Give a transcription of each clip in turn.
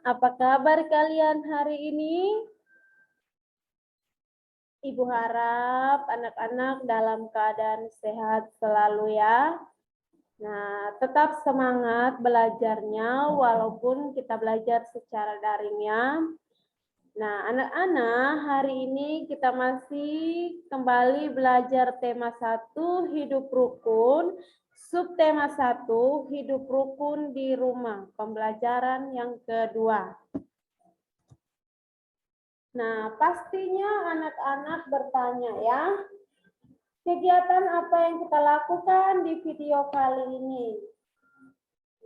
Apa kabar kalian hari ini? Ibu harap anak-anak dalam keadaan sehat selalu ya. Nah, tetap semangat belajarnya walaupun kita belajar secara daring ya. Nah, anak-anak, hari ini kita masih kembali belajar tema 1, hidup rukun. Subtema 1, hidup rukun di rumah. Pembelajaran yang kedua. Nah, pastinya anak-anak bertanya ya, kegiatan apa yang kita lakukan di video kali ini?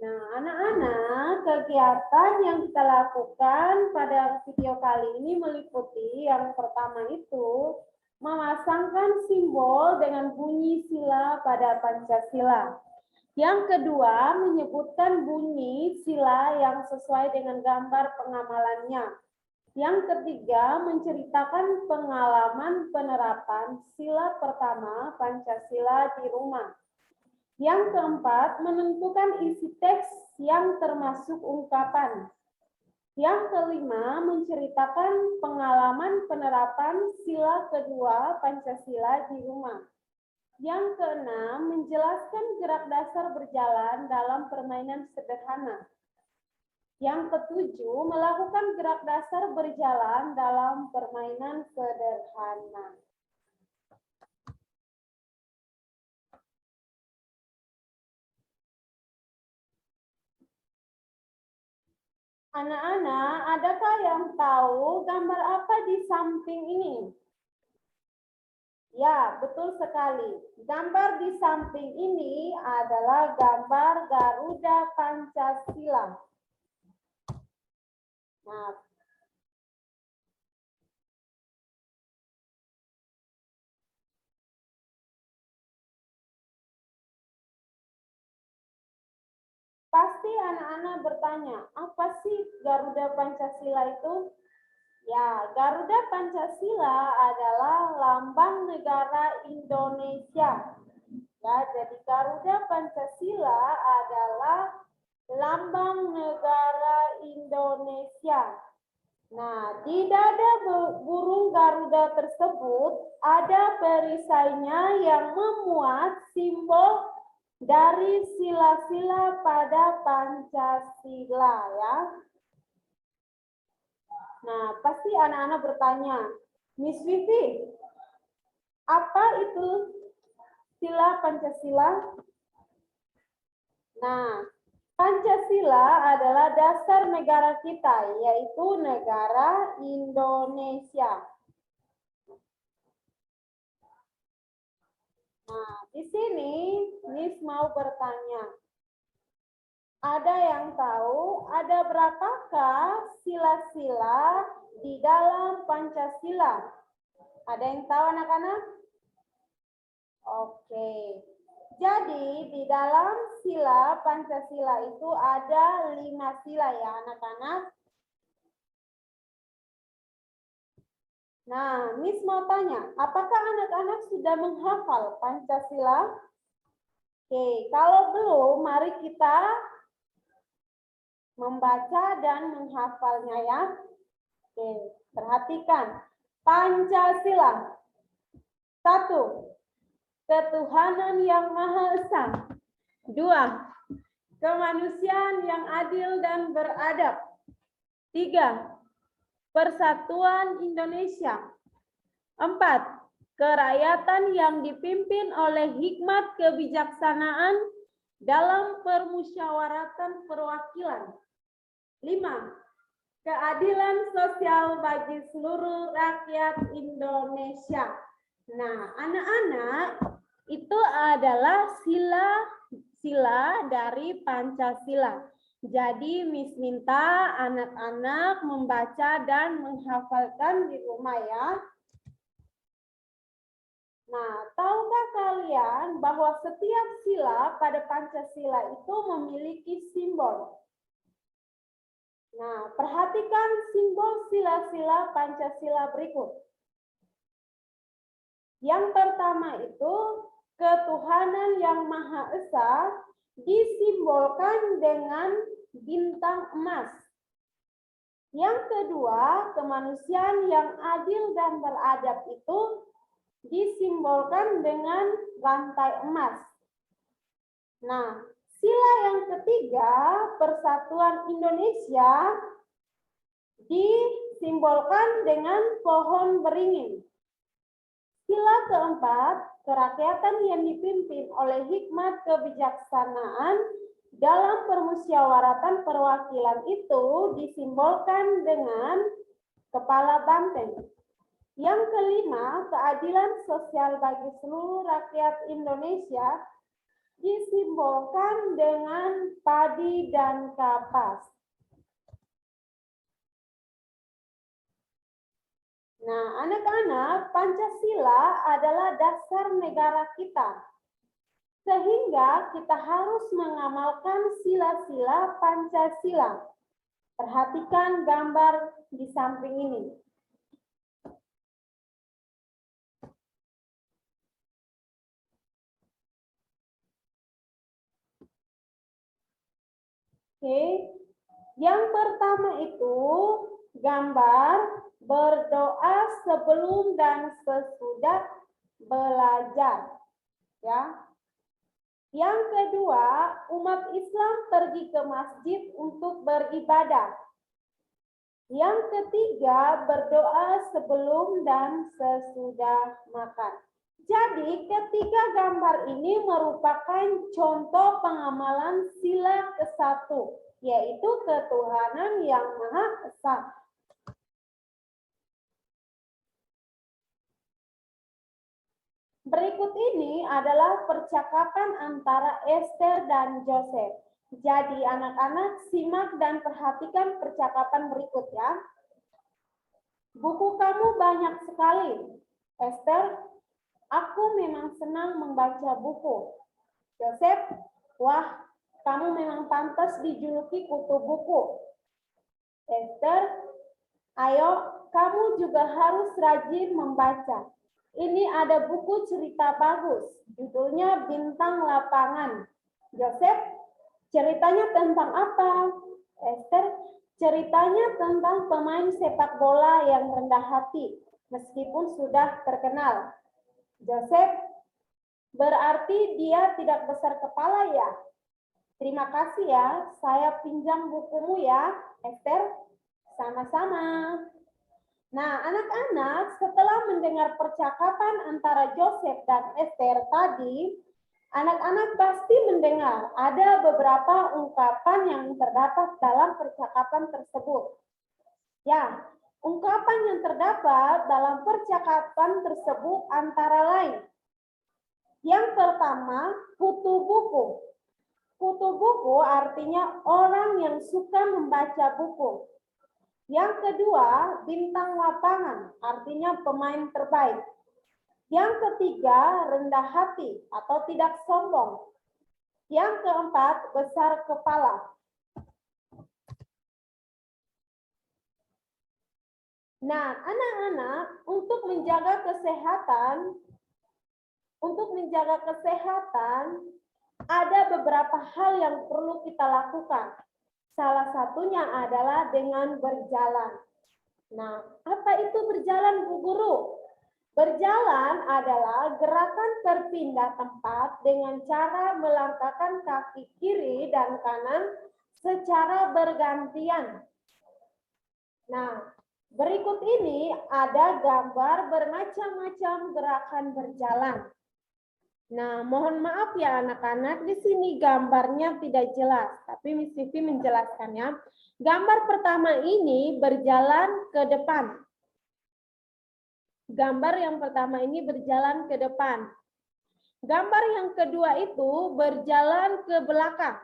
Nah, anak-anak, kegiatan yang kita lakukan pada video kali ini meliputi yang pertama itu, memasangkan simbol dengan bunyi sila pada Pancasila. Yang kedua, menyebutkan bunyi sila yang sesuai dengan gambar pengamalannya. Yang ketiga, menceritakan pengalaman penerapan sila pertama Pancasila di rumah. Yang keempat, menentukan isi teks yang termasuk ungkapan. Yang kelima, menceritakan pengalaman penerapan sila kedua Pancasila di rumah. Yang keenam, menjelaskan gerak dasar berjalan dalam permainan sederhana. Yang ketujuh, melakukan gerak dasar berjalan dalam permainan sederhana. Anak-anak, adakah yang tahu gambar apa di samping ini? Ya, betul sekali. Gambar di samping ini adalah gambar Garuda Pancasila. Nah, pasti anak-anak bertanya, apa sih Garuda Pancasila itu? Ya, Garuda Pancasila adalah lambang negara Indonesia. Ya, jadi Garuda Pancasila adalah lambang negara Indonesia. Nah, di dada burung Garuda tersebut ada perisainya yang memuat simbol dari sila-sila pada Pancasila ya. Nah, pasti anak-anak bertanya, Miss Vivi, apa itu sila Pancasila? Nah, Pancasila adalah dasar negara kita, yaitu negara Indonesia. Nah, di sini Miss mau bertanya, ada yang tahu ada berapakah sila-sila di dalam Pancasila? Ada yang tahu anak-anak? Oke. Jadi di dalam sila Pancasila itu ada 5 sila ya anak-anak. Nah, Miss mau tanya, apakah anak-anak sudah menghafal Pancasila? Oke, kalau belum, mari kita membaca dan menghafalnya ya. Oke, perhatikan. Pancasila. 1. Ketuhanan yang Maha Esa. 2. Kemanusiaan yang adil dan beradab. 3. Persatuan Indonesia. 4. Kerakyatan yang dipimpin oleh hikmat kebijaksanaan dalam permusyawaratan perwakilan. 5. Keadilan sosial bagi seluruh rakyat Indonesia. Nah, anak-anak, itu adalah sila-sila dari Pancasila. Jadi, Miss minta anak-anak membaca dan menghafalkan di rumah ya. Nah, tahukah kalian bahwa setiap sila pada Pancasila itu memiliki simbol? Nah, perhatikan simbol sila-sila Pancasila berikut. Yang pertama itu, ketuhanan yang Maha Esa disimbolkan dengan bintang emas. Yang kedua, kemanusiaan yang adil dan beradab itu disimbolkan dengan rantai emas. Nah, sila yang ketiga, persatuan Indonesia, disimbolkan dengan pohon beringin. Sila keempat, kerakyatan yang dipimpin oleh hikmat kebijaksanaan dalam permusyawaratan perwakilan itu disimbolkan dengan kepala banteng. Yang kelima, keadilan sosial bagi seluruh rakyat Indonesia disimbolkan dengan padi dan kapas. Nah, anak-anak, Pancasila adalah dasar negara kita. Sehingga kita harus mengamalkan sila-sila Pancasila. Perhatikan gambar di samping ini. Oke, yang pertama itu gambar berdoa sebelum dan sesudah belajar. Ya. Yang kedua, umat Islam pergi ke masjid untuk beribadah. Yang ketiga, berdoa sebelum dan sesudah makan. Jadi, ketiga gambar ini merupakan contoh pengamalan sila ke-1, yaitu ketuhanan yang Maha Esa. Berikut ini adalah percakapan antara Esther dan Joseph. Jadi anak-anak simak dan perhatikan percakapan berikut ya. Buku kamu banyak sekali, Esther. Aku memang senang membaca buku. Joseph, wah, kamu memang pantas dijuluki kutu buku. Esther, ayo, kamu juga harus rajin membaca. Ini ada buku cerita bagus, judulnya Bintang Lapangan. Joseph, ceritanya tentang apa? Esther, ceritanya tentang pemain sepak bola yang rendah hati, meskipun sudah terkenal. Joseph, berarti dia tidak besar kepala ya? Terima kasih ya, saya pinjam bukumu ya, Esther. Sama-sama. Nah, anak-anak, setelah mendengar percakapan antara Joseph dan Esther tadi, anak-anak pasti mendengar ada beberapa ungkapan yang terdapat dalam percakapan tersebut. Ya, ungkapan yang terdapat dalam percakapan tersebut antara lain. Yang pertama, kutu buku. Kutu buku artinya orang yang suka membaca buku. Yang kedua, bintang lapangan, artinya pemain terbaik. Yang ketiga, rendah hati atau tidak sombong. Yang keempat, besar kepala. Nah, anak-anak, untuk menjaga kesehatan, ada beberapa hal yang perlu kita lakukan. Salah satunya adalah dengan berjalan. Nah, apa itu berjalan, Bu Guru? Berjalan adalah gerakan berpindah tempat dengan cara melangkahkan kaki kiri dan kanan secara bergantian. Nah, berikut ini ada gambar bermacam-macam gerakan berjalan. Nah, mohon maaf ya anak-anak, di sini gambarnya tidak jelas, tapi Miss Vivi menjelaskannya. Gambar pertama ini berjalan ke depan. Gambar yang pertama ini berjalan ke depan. Gambar yang kedua itu berjalan ke belakang.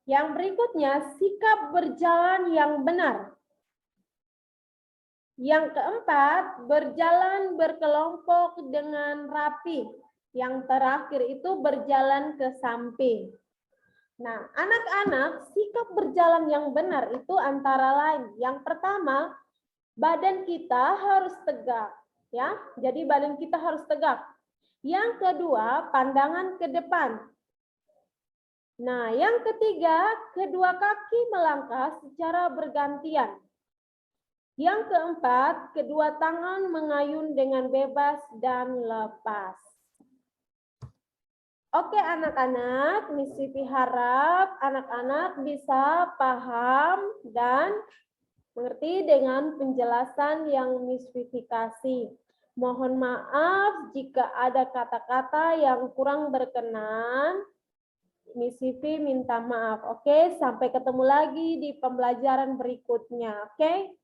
Yang berikutnya, sikap berjalan yang benar. Yang keempat, berjalan berkelompok dengan rapi. Yang terakhir itu berjalan ke samping. Nah, anak-anak, sikap berjalan yang benar itu antara lain. Yang pertama, badan kita harus tegak, ya. Jadi badan kita harus tegak. Yang kedua, pandangan ke depan. Nah, yang ketiga, kedua kaki melangkah secara bergantian. Yang keempat, kedua tangan mengayun dengan bebas dan lepas. Oke anak-anak, Miss Siti harap anak-anak bisa paham dan mengerti dengan penjelasan yang Miss Vivi kasih. Mohon maaf jika ada kata-kata yang kurang berkenan. Miss Vivi minta maaf. Oke, sampai ketemu lagi di pembelajaran berikutnya. Oke.